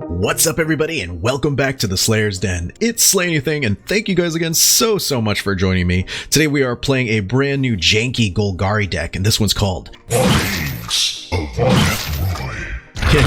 What's up everybody and welcome back to the Slayer's Den. It's Slay Anything and thank you guys again so much for joining me. Today we are playing a brand new janky Golgari deck and this one's called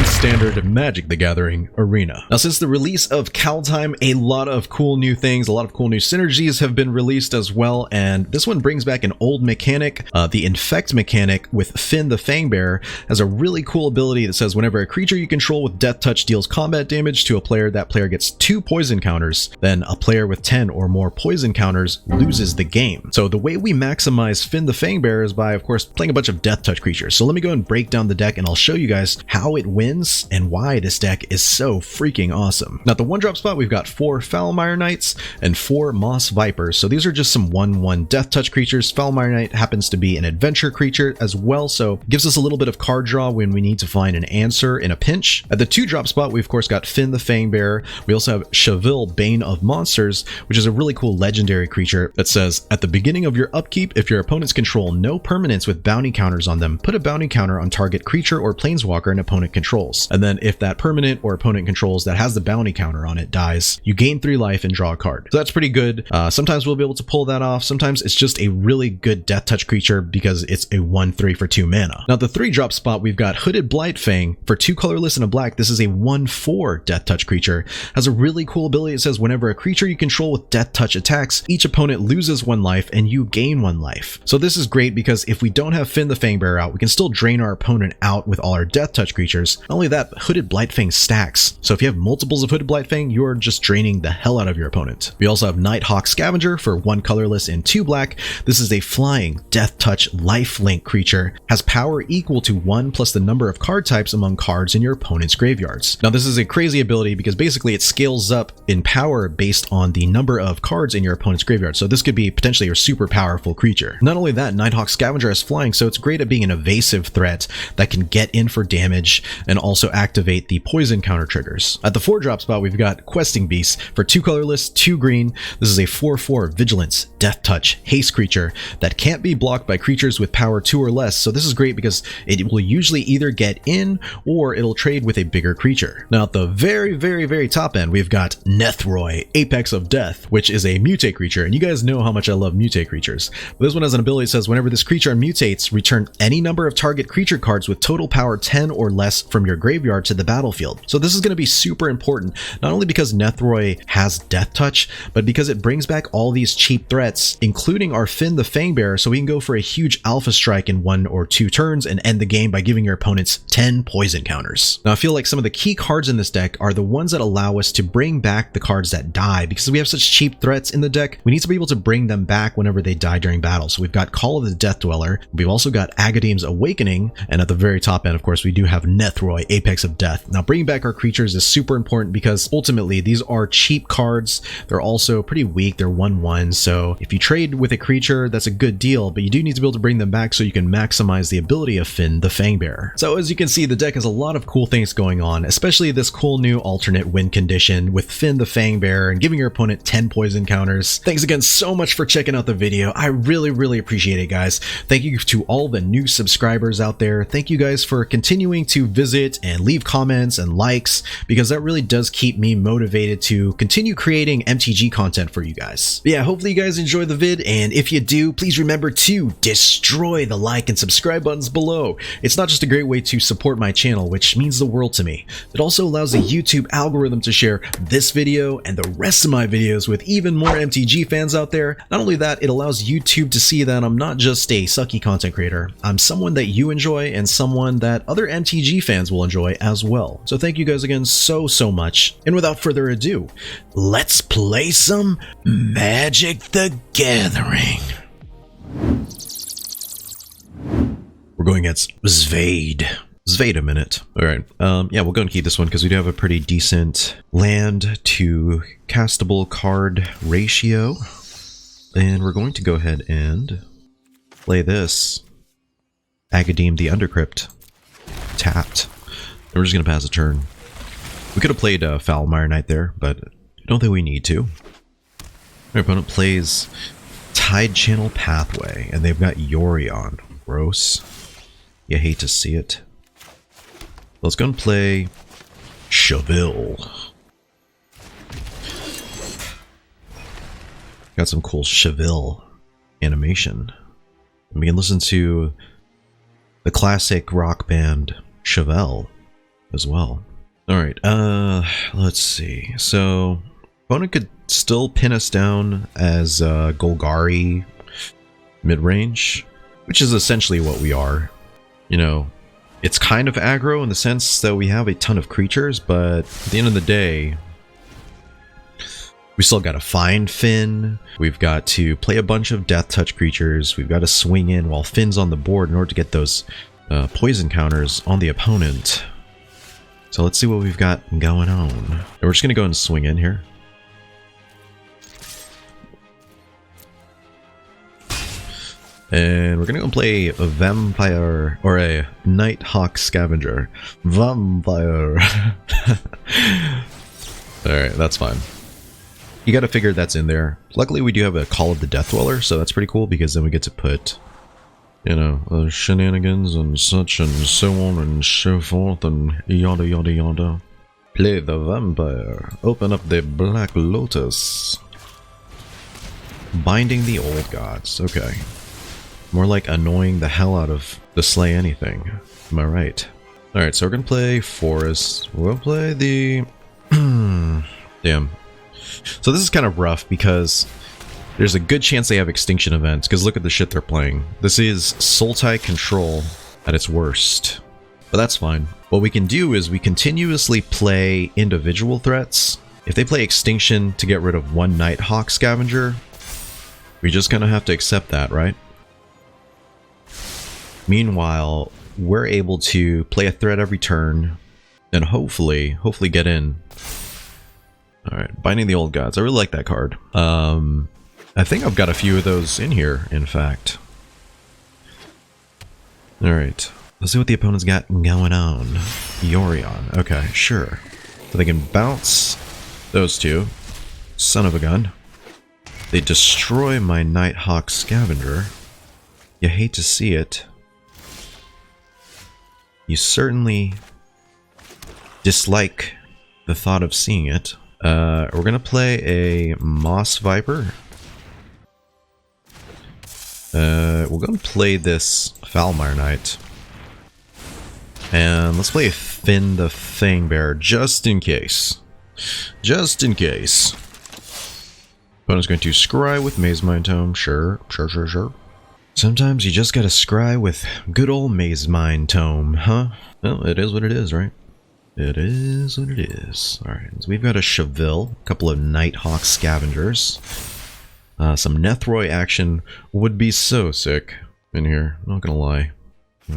Standard Magic the Gathering Arena. Now since the release of Kaldheim, a lot of cool new things, a lot of cool new synergies have been released as well, and this one brings back an old mechanic. The Infect mechanic with Fynn the Fangbearer has a really cool ability that says whenever a creature you control with Death Touch deals combat damage to a player, that player gets 2 poison counters, then a player with 10 or more poison counters loses the game. So the way we maximize Fynn the Fangbearer is by, of course, playing a bunch of Death Touch creatures. So let me go and break down the deck and I'll show you guys how it wins and why this deck is so freaking awesome. Now at the 1-drop spot we've got 4 Foulmire Knights and 4 Moss Vipers, so these are just some 1/1 Death Touch creatures. Foulmire Knight happens to be an adventure creature as well, so gives us a little bit of card draw when we need to find an answer in a pinch. At the 2-drop spot we've of course got Fynn the Fangbearer. We also have Cheville, Bane of Monsters, which is a really cool legendary creature that says at the beginning of your upkeep, if your opponents control no permanents with bounty counters on them, put a bounty counter on target creature or planeswalker an opponent controls. And then if that permanent or opponent controls that has the bounty counter on it dies, you gain 3 life and draw a card. So that's pretty good. Sometimes we'll be able to pull that off. Sometimes it's just a really good Death Touch creature because it's a 1/3 for 2 mana. Now the 3-drop spot we've got Hooded Blightfang for 2 colorless and a black. This is a 1/4 Death Touch creature. Has a really cool ability. It says whenever a creature you control with Death Touch attacks, each opponent loses 1 life and you gain 1 life. So this is great because if we don't have Fynn the Fangbearer out, we can still drain our opponent out with all our Death Touch creatures. Not only that, but Hooded Blightfang stacks. So if you have multiples of Hooded Blightfang, you're just draining the hell out of your opponent. We also have Nighthawk Scavenger for 1 colorless and 2 black. This is a flying Death Touch lifelink creature. Has power equal to 1 plus the number of card types among cards in your opponent's graveyards. Now this is a crazy ability because basically it scales up in power based on the number of cards in your opponent's graveyard. So this could be potentially a super powerful creature. Not only that, Nighthawk Scavenger is flying, so it's great at being an evasive threat that can get in for damage and also activate the poison counter triggers. At the 4-drop spot we've got Questing Beast for 2 colorless, 2 green. This is a 4/4 Vigilance Death Touch haste creature that can't be blocked by creatures with power 2 or less. So this is great because it will usually either get in or it'll trade with a bigger creature. Now at the very top end we've got Nethroi, Apex of Death, which is a mutate creature, and you guys know how much I love mutate creatures. But this one has an ability that says whenever this creature mutates, return any number of target creature cards with total power 10 or less from your graveyard to the battlefield. So this is going to be super important, not only because Nethroi has Death Touch, but because it brings back all these cheap threats, including our Fynn the Fangbearer, so we can go for a huge alpha strike in 1 or 2 turns and end the game by giving your opponents 10 poison counters. Now I feel like some of the key cards in this deck are the ones that allow us to bring back the cards that die. Because we have such cheap threats in the deck, we need to be able to bring them back whenever they die during battle. So we've got Call of the Death Dweller, we've also got Agadeem's Awakening, and at the very top end of course we do have Nethroi, Apex of Death. Now bringing back our creatures is super important because ultimately these are cheap cards. They're also pretty weak, they're 1/1, so if you trade with a creature that's a good deal, but you do need to be able to bring them back so you can maximize the ability of Fynn the Fangbearer. So as you can see, the deck has a lot of cool things going on, especially this cool new alternate win condition with Fynn the Fangbearer and giving your opponent 10 poison counters. Thanks again so much for checking out the video. I really appreciate it, guys. Thank you to all the new subscribers out there. Thank you guys for continuing to visit and leave comments and likes, because that really does keep me motivated to continue creating MTG content for you guys. But yeah, hopefully you guys enjoy the vid, and if you do, please remember to destroy the like and subscribe buttons below. It's not just a great way to support my channel, which means the world to me. It also allows the YouTube algorithm to share this video and the rest of my videos with even more MTG fans out there. Not only that, it allows YouTube to see that I'm not just a sucky content creator. I'm someone that you enjoy and someone that other MTG fans will enjoy as well. So thank you guys again so much. And without further ado, let's play some Magic the Gathering. We're going against Zvade. Wait a minute. All right. Yeah, we'll go and keep this one because we do have a pretty decent land to castable card ratio. And we're going to go ahead and play this. Agadeem the Undercrypt. Tapped. And we're just going to pass a turn. We could have played Foulmire Knight there, but I don't think we need to. Our opponent plays Tide Channel Pathway, and they've got Yorion. gross. You hate to see it. Let's go and play Cheville. Got some cool Cheville animation. We can listen to the classic rock band Chevelle as well. Alright, let's see. So, opponent could still pin us down as Golgari mid-range, which is essentially what we are. You know, it's kind of aggro in the sense that we have a ton of creatures, but at the end of the day, we still gotta find Fynn, we've got to play a bunch of death touch creatures, we've got to swing in while Finn's on the board in order to get those poison counters on the opponent. So let's see what we've got going on. And we're just gonna go and swing in here. And we're gonna go and play a vampire, or a Nighthawk Scavenger. Vampire. Alright, that's fine. You gotta figure that's in there. Luckily we do have a Call of the Death Dweller, so that's pretty cool because then we get to put, you know, shenanigans and such and so on and so forth and yada yada yada. Play the vampire. Open up the Black Lotus. Binding the Old Gods. Okay. More like annoying the hell out of the Slay Anything. Am I right? Alright, so we're gonna play Forest. We'll play the... Damn. So this is kind of rough because there's a good chance they have extinction events, because look at the shit they're playing. This is Sultai Control at its worst. But that's fine. What we can do is we continuously play individual threats. If they play extinction to get rid of one Nighthawk Scavenger, we just kind of have to accept that, right? Meanwhile, we're able to play a threat every turn and hopefully get in. Alright, Binding the Old Gods. I really like that card. I think I've got a few of those in here, in fact. Alright, let's see what the opponent's got going on. Yorion. Okay, sure. So they can bounce those two. Son of a gun. They destroy my Nighthawk Scavenger. You hate to see it. You certainly dislike the thought of seeing it. We're gonna play a Moss Viper. We're gonna play this Foulmire Knight. And let's play Fynn the Fangbearer, just in case. Just in case. Opponent's going to scry with Maze Mind Tome. Sure. Sometimes you just gotta scry with good old Maze Mind Tome, huh? Well, it is what it is, right? It is what it is. Alright, so we've got a Cheville, a couple of Nighthawk Scavengers. Some Nethroi action would be so sick in here, not gonna lie. I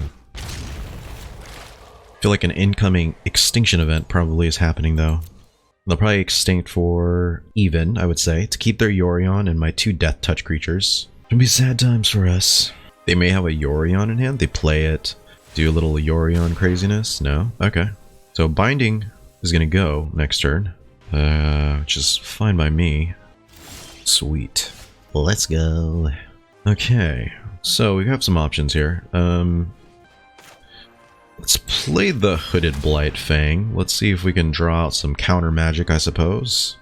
feel like an incoming extinction event probably is happening though. They'll probably extinct for even, I would say, to keep their Yorion and my two Death Touch creatures. It'll be sad times for us. They may have a Yorion in hand, they play it, do a little Yorion craziness. No? Okay. So Binding is gonna go next turn, which is fine by me. Sweet. Let's go. Okay, so we have some options here. Let's play the Hooded Blight Fang. Let's see if we can draw out some counter magic, I suppose.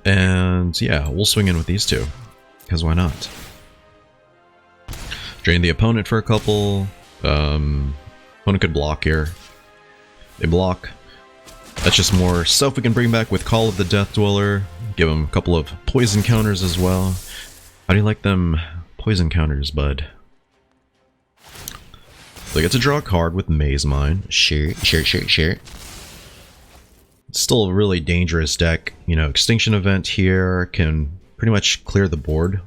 And yeah, we'll swing in with these two, because why not? Drain the opponent for a couple. Opponent could block here. They block. That's just more stuff we can bring back with Call of the Death Dweller. Give them a couple of poison counters as well. How do you like them poison counters, bud? They get to draw a card with Maze Mind. Share. It's still a really dangerous deck. You know, Extinction Event here can pretty much clear the board.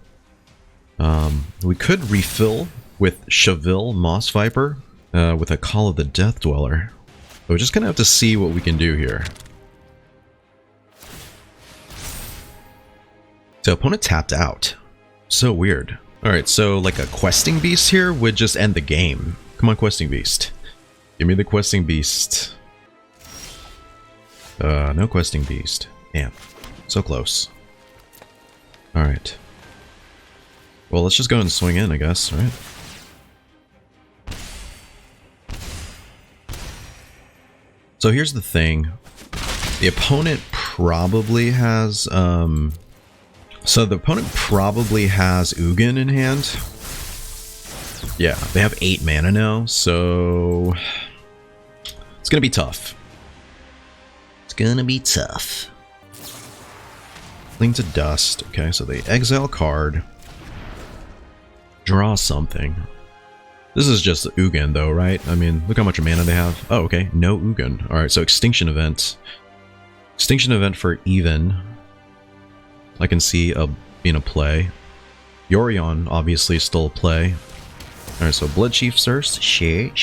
We could refill with Cheville Moss Viper with a Call of the Death Dweller. But we're just gonna have to see what we can do here. So opponent tapped out. So weird. Alright, so like a Questing Beast here would just end the game. Come on, Questing Beast. Give me the Questing Beast. No Questing Beast. Damn. So close. Alright. Well, let's just go and swing in, I guess, right? So here's the thing. The opponent probably has, so the opponent probably has Ugin in hand. Yeah, they have 8 mana now, so it's gonna be tough. It's gonna be tough. Cling to Dust. Okay, so they exile card. Draw something. This is just Ugin though, right? I mean, look how much mana they have. Oh, okay, no Ugin. Alright, so Extinction Event. Extinction Event for even. I can see being a play. Yorion, obviously, still a play. Alright, so Blood Chief first. Shit.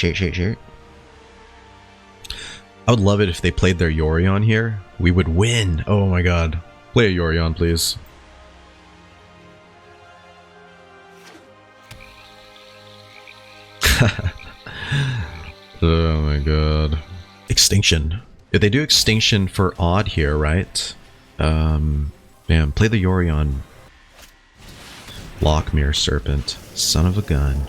I would love it if they played their Yorion here. We would win. Oh my god. Play a Yorion, please. Oh my god. Extinction. If they do Extinction for odd here, right? Man, play the Yorion. Lockmere Serpent. Son of a gun.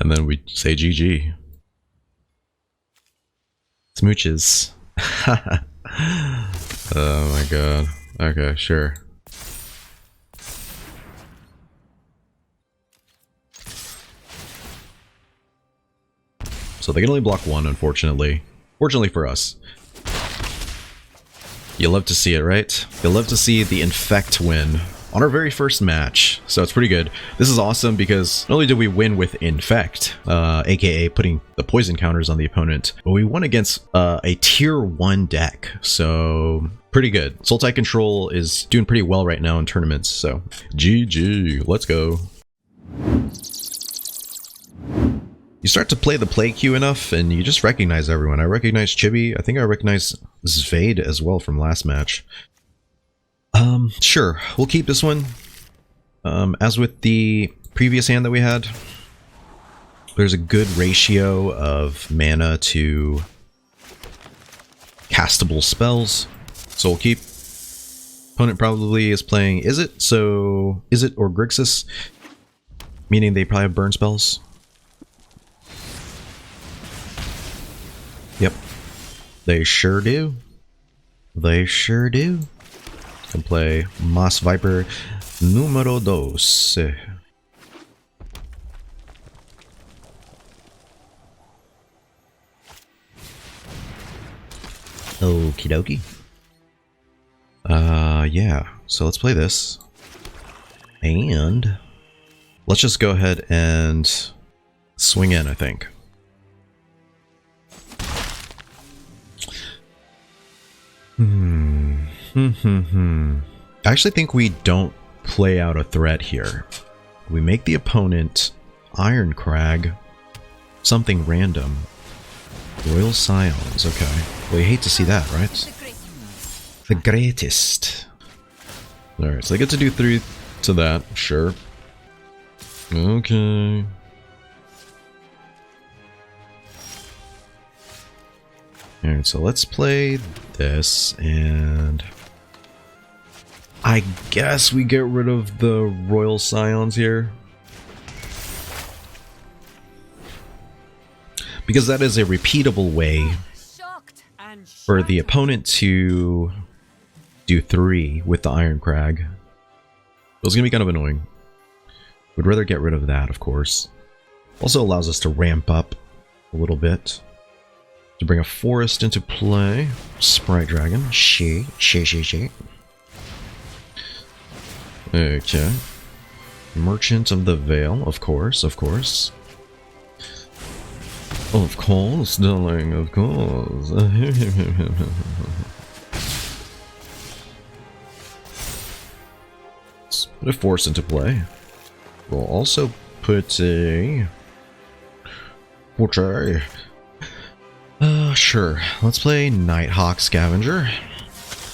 And then we say GG. Smooches. Oh my god. Okay, sure. So they can only block 1, unfortunately. Fortunately for us. You love to see it, right? You'll love to see the Infect win on our very first match, so it's pretty good. This is awesome because not only did we win with Infect, aka putting the poison counters on the opponent, but we won against a tier 1 deck, so pretty good. Sultai Control is doing pretty well right now in tournaments, so GG, let's go. You start to play the play queue enough and you just recognize everyone. I recognize Chibi, I think I recognize Zvade as well from last match. Sure, we'll keep this one. As with the previous hand that we had, there's a good ratio of mana to castable spells, so we'll keep. Opponent probably is playing Izzet, so Izzet or Grixis, meaning they probably have burn spells. Yep, they sure do. They sure do. Can play Moss Viper numero dos. Okie dokie. Yeah. So let's play this. And let's just go ahead and swing in, I think. I actually think we don't play out a threat here. We make the opponent Iron Crag something random. Royal Scions, okay. Well, you hate to see that, right? The greatest. Alright, so they get to do 3 to that, sure. Okay. Alright, so let's play this, and I guess we get rid of the Royal Scions here. Because that is a repeatable way for the opponent to do 3 with the Iron Crag. It was going to be kind of annoying. Would rather get rid of that, of course. Also allows us to ramp up a little bit. To bring a forest into play. Sprite Dragon. She. Okay. Merchant of the Veil, of course, of course. Of course, darling, of course. Let's put a force into play. We'll also put a... sure. Let's play Nighthawk Scavenger.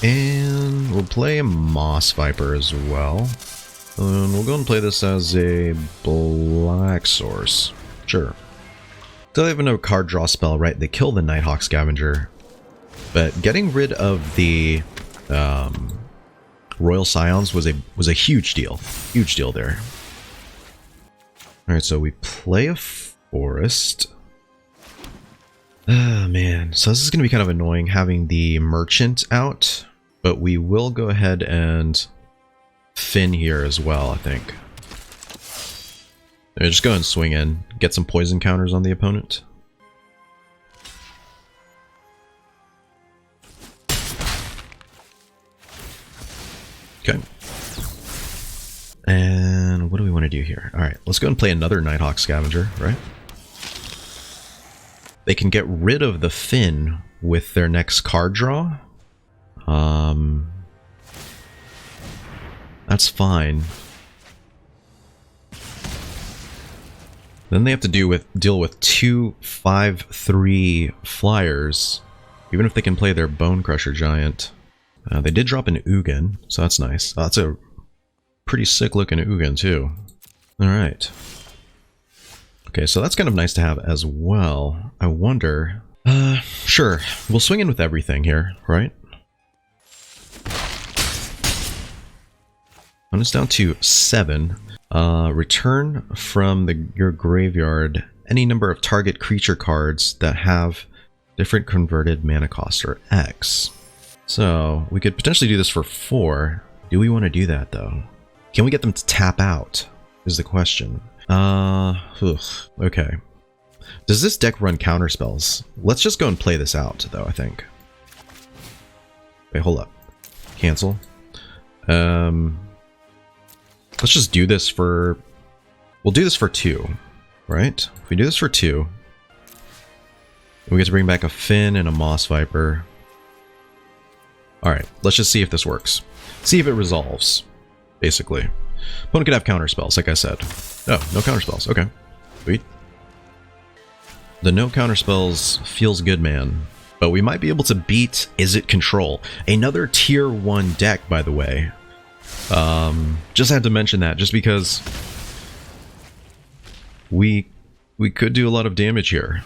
And we'll play a Moss Viper as well. And we'll go and play this as a black source. Sure. So they have no card draw spell, right? They kill the Nighthawk Scavenger. But getting rid of the Royal Scions was a huge deal. Huge deal there. Alright, so we play a forest. Ah, man. So this is going to be kind of annoying having the merchant out. But we will go ahead and Fynn here as well, I think. Just go and swing in. Get some poison counters on the opponent. Okay. And what do we want to do here? Alright, let's go and play another Nighthawk Scavenger, right? They can get rid of the Fynn with their next card draw. That's fine. Then they have to deal with 2 5/3 flyers, even if they can play their Bone Crusher Giant. They did drop an Ugin, so that's nice. That's a pretty sick looking Ugin too. Alright. Okay, so that's kind of nice to have as well. I wonder... sure. We'll swing in with everything here, right? When it's down to 7, return from your graveyard any number of target creature cards that have different converted mana cost, or X. So, we could potentially do this for 4. Do we want to do that, though? Can we get them to tap out, is the question. Okay. Does this deck run counterspells? Let's just go and play this out, though, I think. Wait, hold up. Cancel. Let's just do this for... We'll do this for 2, right? If we do this for 2, we get to bring back a Fynn and a Moss Viper. Alright, let's just see if this works. See if it resolves, basically. Opponent could have counterspells, like I said. Oh, no counterspells. Okay. Sweet. The no counterspells feels good, man. But we might be able to beat Izzet Control. Another tier 1 deck, by the way. Just had to mention that, just because we could do a lot of damage here.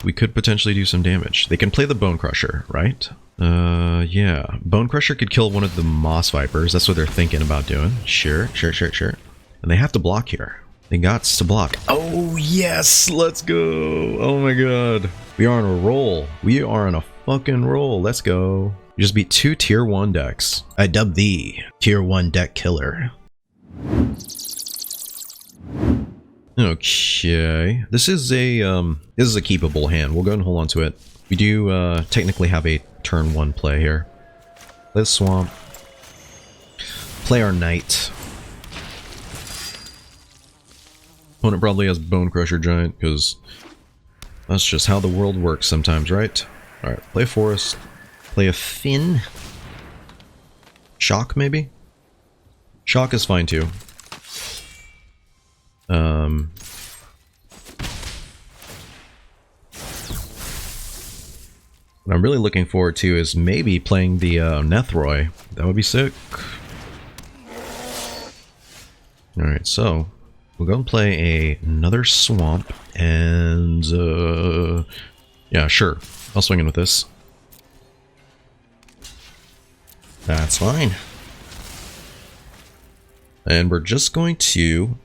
We could potentially do some damage. They can play the Bone Crusher, right? Yeah. Bone Crusher could kill one of the Moss Vipers. That's what they're thinking about doing. Sure. And they have to block here. They got to block. Oh, yes! Let's go! Oh my god. We are on a roll. We are on a fucking roll. Let's go. You just beat 2 tier 1 decks. I dub thee tier 1 deck killer. Okay. This is a keepable hand. We'll go and hold on to it. We do technically have a turn 1 play here. Let's swamp. Play our knight. Opponent probably has Bone Crusher Giant, because that's just how the world works sometimes, right? Alright, play a forest. Play a Fynn. Shock, maybe? Shock is fine too. What I'm really looking forward to is maybe playing the Nethroi. That would be sick. Alright, so we'll go and play another swamp, and yeah, sure. I'll swing in with this. That's fine. And we're just going to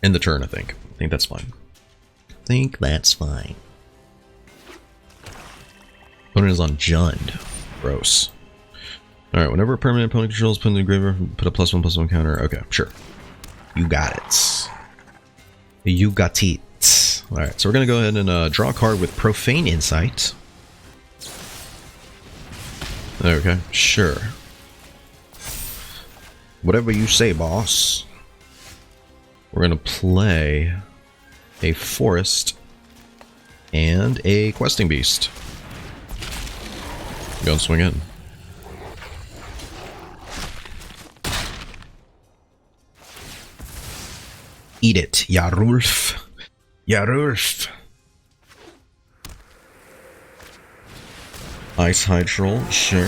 end the turn, I think. I think that's fine. Opponent is on Jund. Gross. Alright, whenever a permanent opponent controls put in the graveyard, put a +1/+1 counter. Okay, sure. You got it. You got it. Alright, so we're going to go ahead and draw a card with Profane Insight. Okay, sure. Whatever you say, boss. We're going to play a Forest and a Questing Beast. Go and swing in. Eat it, Yarulf. Yarulf. Ice Hydrol, sure.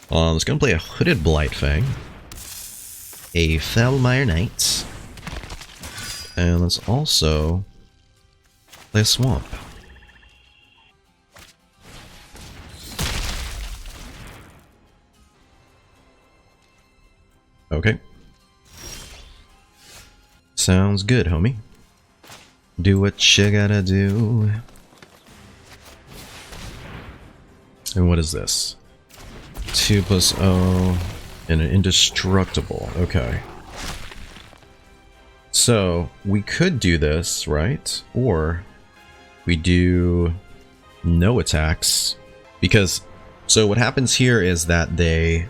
Let's go and play a Hooded Blightfang, a Fangbearer Knight, and let's also play a Swamp. Okay. Sounds good, homie. Do what you gotta do. And what is this? 2+0 and an indestructible. Okay. So we could do this, right? Or we do no attacks. Because, so what happens here is that they...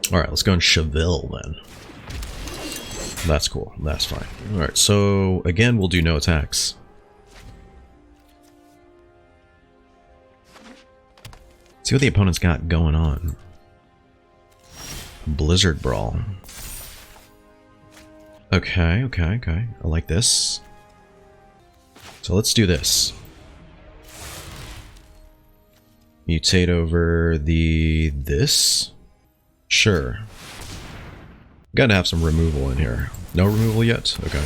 Alright, let's go and Cheville then. That's cool. That's fine. Alright, so again, we'll do no attacks. See what the opponent's got going on. Blizzard Brawl. Okay, okay, okay. I like this. So let's do this. Mutate over this. Sure. Gotta have some removal in here. No removal yet? Okay.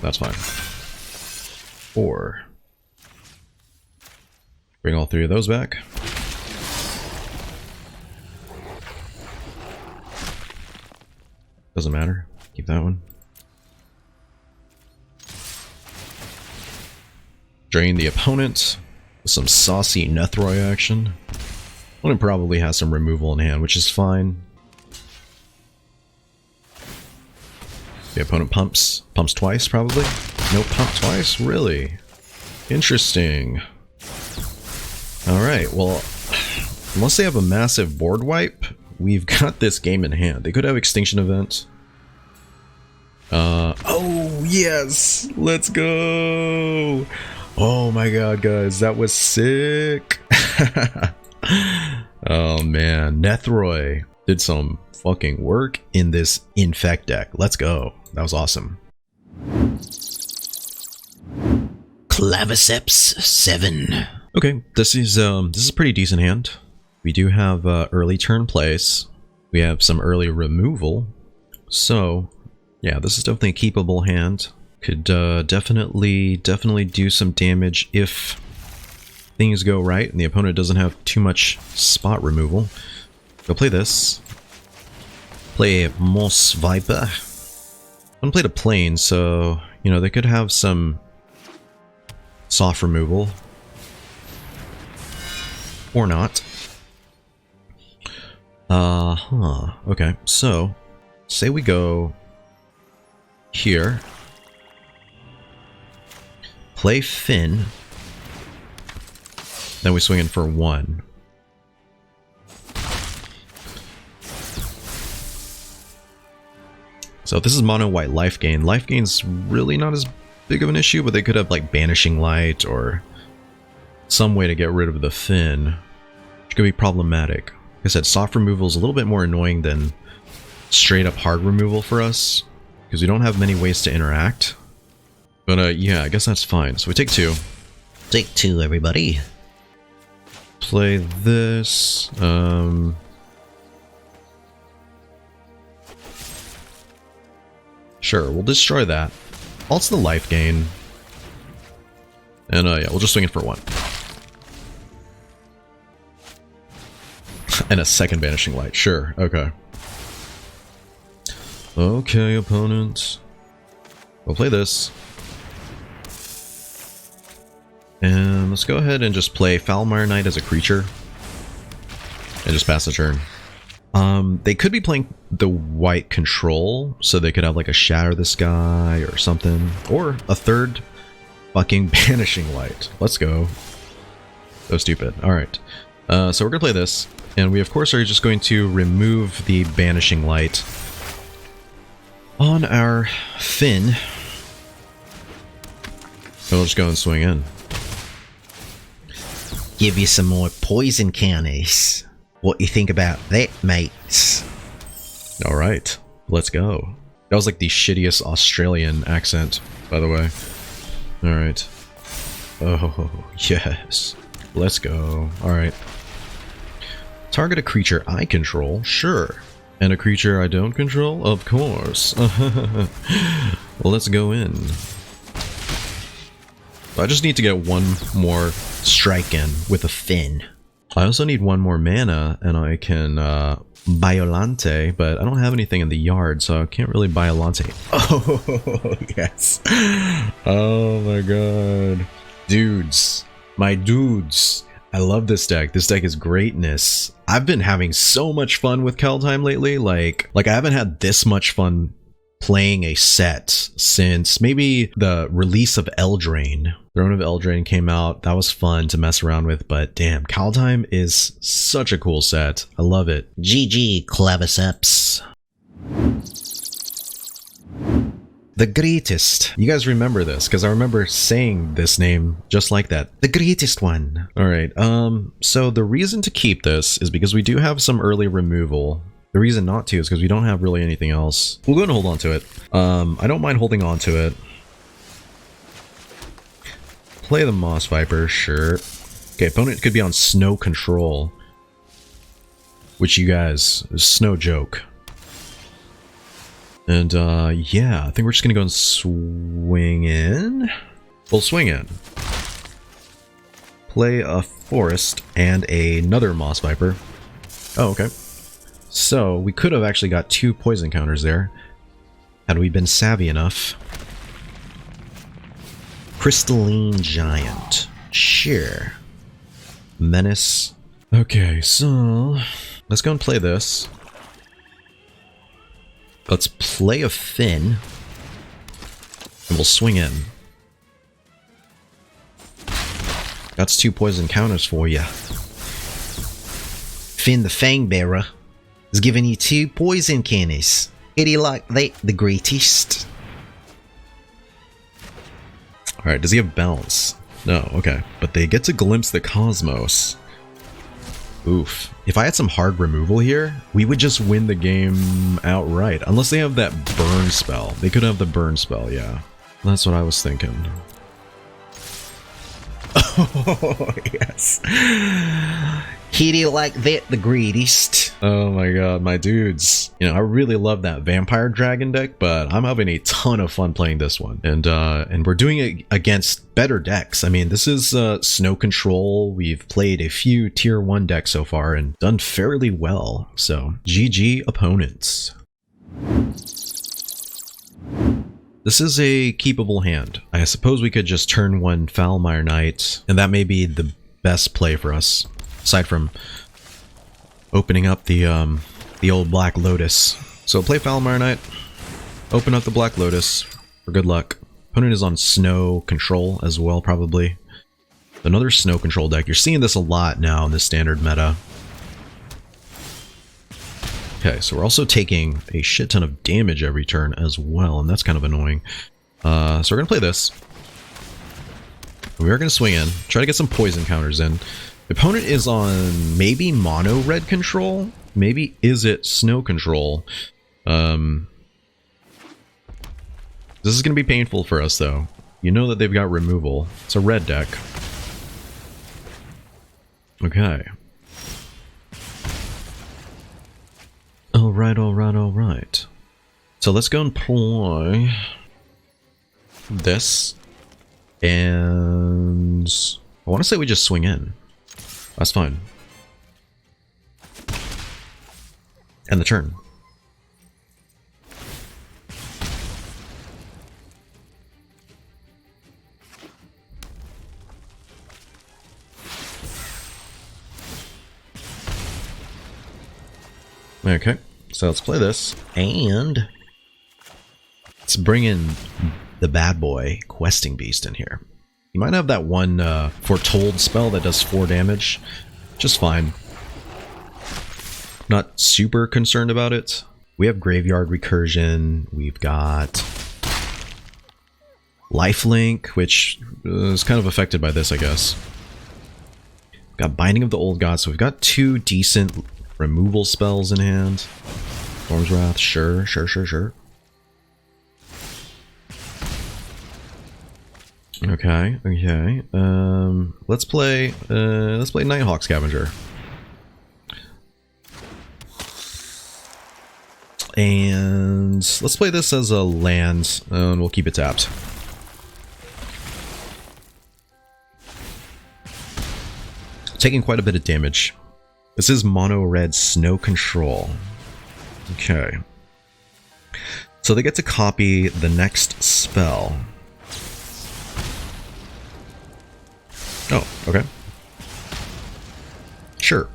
That's fine. 4. Bring all 3 of those back. Doesn't matter. Keep that one. Drain the opponent with some saucy Nethroi action. Opponent probably has some removal in hand, which is fine. The opponent pumps twice, probably? No pump twice? Really? Interesting. Alright, well, unless they have a massive board wipe, we've got this game in hand. They could have Extinction Event. Oh, yes! Let's go! Oh my god, guys, that was sick! Oh man, Nethroi did some fucking work in this Infect deck. Let's go. That was awesome. Claviceps 7. Okay, this is a pretty decent hand. We do have early turn place. We have some early removal. So, yeah, this is definitely a keepable hand. Could definitely do some damage if things go right and the opponent doesn't have too much spot removal. Go play this. Play Moss Viper. I played a plane, so, you know, they could have some soft removal. Or not. Okay, so, say we go here. Play Fynn. Then we swing in for 1. So if this is mono white life gain's really not as big of an issue, but they could have like Banishing Light or some way to get rid of the Fynn, which could be problematic. Like I said, soft removal is a little bit more annoying than straight up hard removal for us, because we don't have many ways to interact. But yeah, I guess that's fine. So we take 2. Take 2, everybody. Play this. Sure, we'll destroy that. Also the life gain. And yeah, we'll just swing it for 1. And a second Banishing Light, sure, okay. Okay, opponent. We'll play this. And let's go ahead and just play Fangbearer Knight as a creature. And just pass the turn. They could be playing the white control, so they could have like a Shatter the Sky or something. Or a third fucking Banishing Light. Let's go. So stupid. Alright. So we're gonna play this. And we of course are just going to remove the Banishing Light on our Fynn. So we'll just go and swing in. Give you some more poison counters. What you think about that, mates? Alright, let's go. That was like the shittiest Australian accent, by the way. Alright. Oh, yes. Let's go. Alright. Target a creature I control? Sure. And a creature I don't control? Of course. Well, let's go in. I just need to get one more strike in with a Fynn. I also need one more mana, and I can Biolante, but I don't have anything in the yard, so I can't really Biolante. Oh, yes. Oh my god. Dudes. My dudes. I love this deck. This deck is greatness. I've been having so much fun with Kaldheim lately. Like I haven't had this much fun playing a set since maybe the release of Eldraine. Throne of Eldraine came out. That was fun to mess around with, but damn, Kaldheim is such a cool set. I love it. GG, Claviceps. The greatest. You guys remember this, because I remember saying this name just like that. The greatest one. Alright, so the reason to keep this is because we do have some early removal. The reason not to is because we don't have really anything else. We'll go and hold on to it. I don't mind holding on to it. Play the Moss Viper, sure. Okay, opponent could be on Snow Control. Which you guys, is no joke. And, yeah, I think we're just gonna go and swing in. We'll swing in. Play a Forest and another Moss Viper. Oh, okay. So, we could have actually got 2 poison counters there, had we been savvy enough. Crystalline Giant. Sure. Menace. Okay, so let's go and play this. Let's play a Fynn. And we'll swing in. That's 2 poison counters for you. Fynn the Fangbearer is giving you 2 poison counters. Itty like that, the greatest. Alright, does he have balance? No, okay. But they get to glimpse the cosmos. Oof. If I had some hard removal here, we would just win the game outright. Unless they have that burn spell. They could have the burn spell, yeah. That's what I was thinking. Oh, yes. Kitty like that, the greatest. Oh my god, my dudes. You know, I really love that Vampire Dragon deck, but I'm having a ton of fun playing this one. And we're doing it against better decks. I mean, this is Snow Control. We've played a few tier 1 decks so far and done fairly well. So, GG opponents. This is a keepable hand. I suppose we could just turn 1 Foulmire Knight, and that may be the best play for us. Aside from opening up the old Black Lotus. So play Foulmire Knight, open up the Black Lotus for good luck. Opponent is on Snow Control as well, probably. Another Snow Control deck. You're seeing this a lot now in the standard meta. Okay, so we're also taking a shit ton of damage every turn as well, and that's kind of annoying. So we're going to play this. We are going to swing in, try to get some poison counters in. The opponent is on maybe mono red control, maybe Izzet Snow Control. This is going to be painful for us though. You know that they've got removal. It's a red deck. Okay. Alright, alright, alright. So let's go and play this. And I want to say we just swing in. That's fine. And the turn. Okay, so let's play this. And let's bring in the bad boy Questing Beast in here. You might have that one Foretold spell that does 4 damage. Just fine. Not super concerned about it. We have Graveyard Recursion. We've got Lifelink, which is kind of affected by this, I guess. We've got Binding of the Old Gods, so we've got 2 decent removal spells in hand. Storm's Wrath, sure. Okay, okay. Let's play Nighthawk Scavenger. And let's play this as a land, and we'll keep it tapped. Taking quite a bit of damage. This is mono red snow control. Okay. So they get to copy the next spell. Oh, okay. Sure.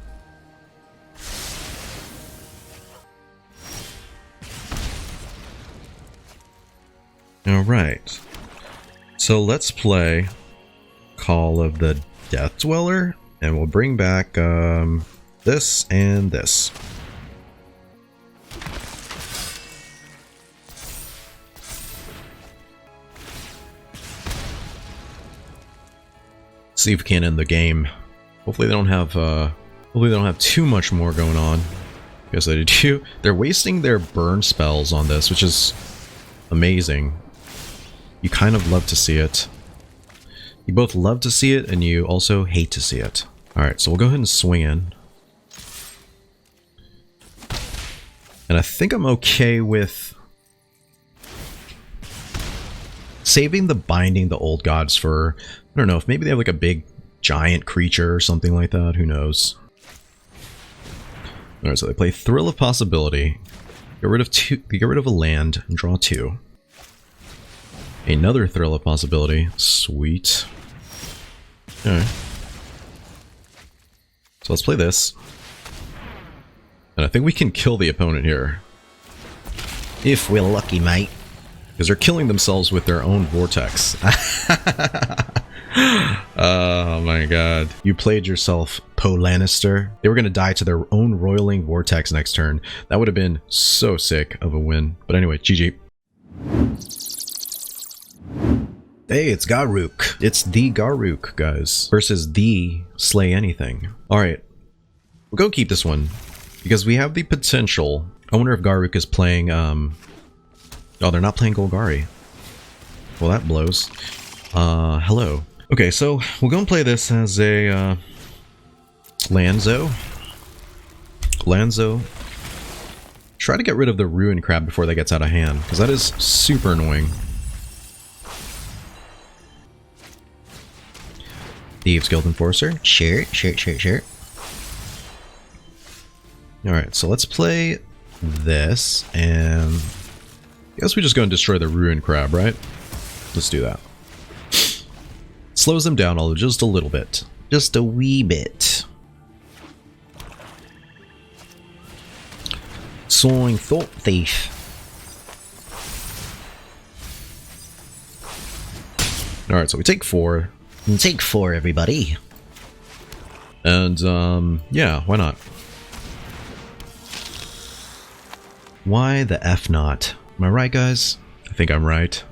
Alright. So let's play Call of the Death Dweller, and we'll bring back this and this. See if we can end the game. Hopefully they don't have too much more going on. Because they do. They're wasting their burn spells on this, which is amazing. You kind of love to see it. You both love to see it, and you also hate to see it. Alright, so we'll go ahead and swing in. And I think I'm okay with saving the binding the old gods for, I don't know, if maybe they have like a big giant creature or something like that, who knows. Alright, so they play Thrill of Possibility. Get rid of a land and draw 2. Another Thrill of Possibility. Sweet. Okay. So let's play this. And I think we can kill the opponent here. If we're lucky, mate. Because they're killing themselves with their own vortex. Oh my god. You played yourself, Poe Lannister. They were going to die to their own roiling vortex next turn. That would have been so sick of a win. But anyway, GG. Hey, it's Garruk. It's the Garruk, guys. Versus the Slay Anything. Alright. We'll go keep this one. Because we have the potential. I wonder if Garruk is playing, oh, they're not playing Golgari. Well, that blows. Hello. Okay, so we'll go and play this as a, Lanzo. Try to get rid of the Ruin Crab before that gets out of hand, because that is super annoying. Thieves Guild Enforcer. Sure. Alright, so let's play this, and I guess we just go and destroy the Ruin Crab, right? Let's do that. Slows them down just a little bit. Just a wee bit. Soaring Thought Thief. Alright, so we take 4. Take 4, everybody. And, yeah, why not? Why the F not? Am I right, guys? I think I'm right.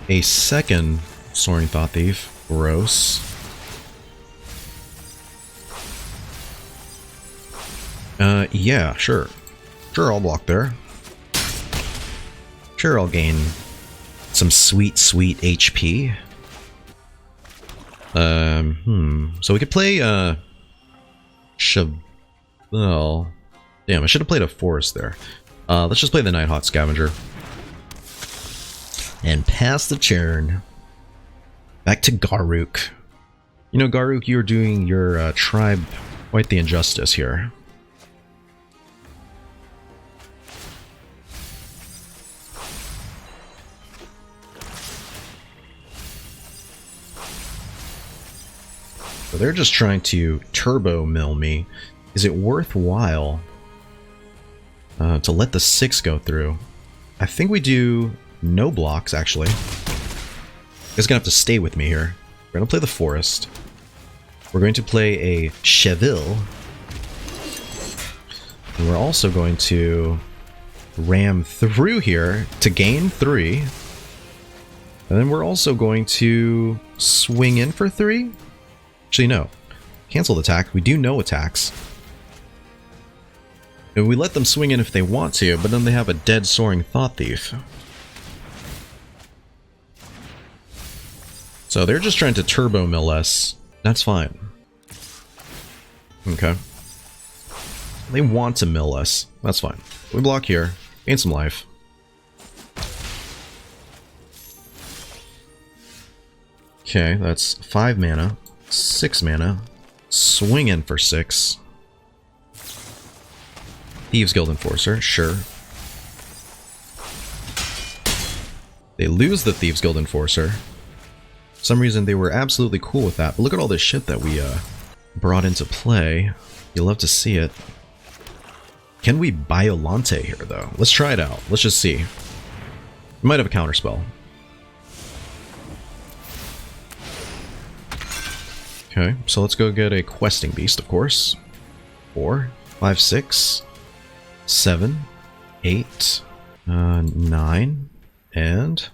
A second Soaring Thought Thief. Gross. Yeah, sure. Sure, I'll block there. Sure, I'll gain some sweet HP. So we could play, well, damn, I should have played a Forest there. Let's just play the Nighthawk Scavenger. And pass the turn. Back to Garruk. You know, Garruk, you're doing your tribe quite the injustice here. So they're just trying to turbo mill me. Is it worthwhile to let the 6 go through? I think we do no blocks, actually. You guys are gonna have to stay with me here. We're gonna play the Forest. We're going to play a Cheville. And we're also going to ram through here to gain 3. And then we're also going to swing in for 3. Actually, no. Cancel attack. We do no attacks. And we let them swing in if they want to, but then they have a dead Soaring Thought Thief. So they're just trying to turbo mill us. That's fine. Okay. They want to mill us. That's fine. We block here. Gain some life. Okay, that's 5 mana. 6 mana. Swing in for 6. Thieves Guild Enforcer, sure. They lose the Thieves Guild Enforcer. For some reason they were absolutely cool with that. But look at all this shit that we brought into play. You'll love to see it. Can we Biolante here though? Let's try it out. Let's just see. We might have a counterspell. Okay, so let's go get a Questing Beast, of course. 4, 5, 6, 7, 8, 9, and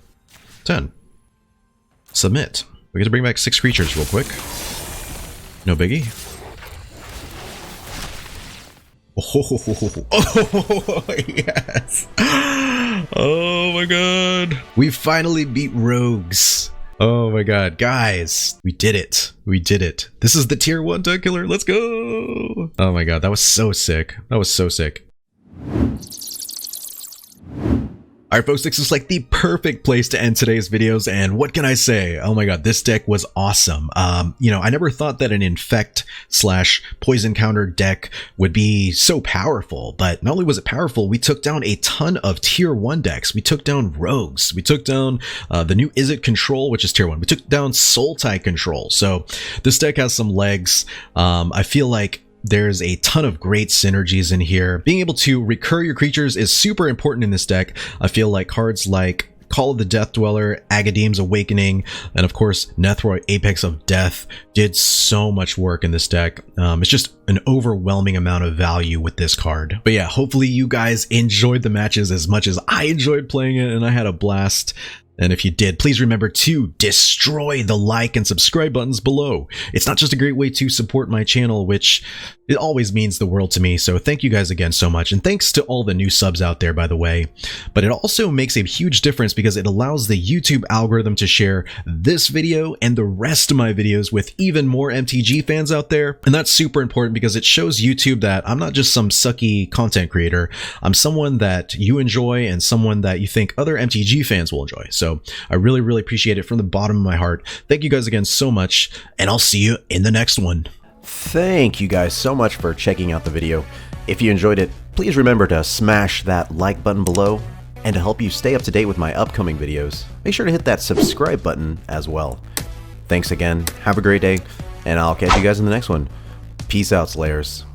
10. Submit. We get to bring back 6 creatures real quick. No biggie. Oh, yes. Oh my god. We finally beat Rogues. Oh my god, guys, we did it. We did it. This is the tier 1 deck killer. Let's go. Oh my god, that was so sick. That was so sick. Alright folks, this is like the perfect place to end today's videos, and what can I say? Oh my god, this deck was awesome. You know, I never thought that an infect / poison counter deck would be so powerful, but not only was it powerful, we took down a ton of tier 1 decks. We took down Rogues. We took down the new Izzet Control, which is tier 1. We took down Sultai Control. So this deck has some legs. I feel like there's a ton of great synergies in here. Being able to recur your creatures is super important in this deck. I feel like cards like Call of the Death Dweller, Agadeem's Awakening, and of course Nethroi Apex of Death did so much work in this deck. It's just an overwhelming amount of value with this card. But yeah, hopefully you guys enjoyed the matches as much as I enjoyed playing it, and I had a blast. And if you did, please remember to destroy the like and subscribe buttons below. It's not just a great way to support my channel, which it always means the world to me. So thank you guys again so much. And thanks to all the new subs out there, by the way. But it also makes a huge difference because it allows the YouTube algorithm to share this video and the rest of my videos with even more MTG fans out there. And that's super important because it shows YouTube that I'm not just some sucky content creator. I'm someone that you enjoy and someone that you think other MTG fans will enjoy. So I really, really appreciate it from the bottom of my heart. Thank you guys again so much, and I'll see you in the next one. Thank you guys so much for checking out the video. If you enjoyed it, please remember to smash that like button below, and to help you stay up to date with my upcoming videos, make sure to hit that subscribe button as well. Thanks again, have a great day, and I'll catch you guys in the next one. Peace out, Slayers.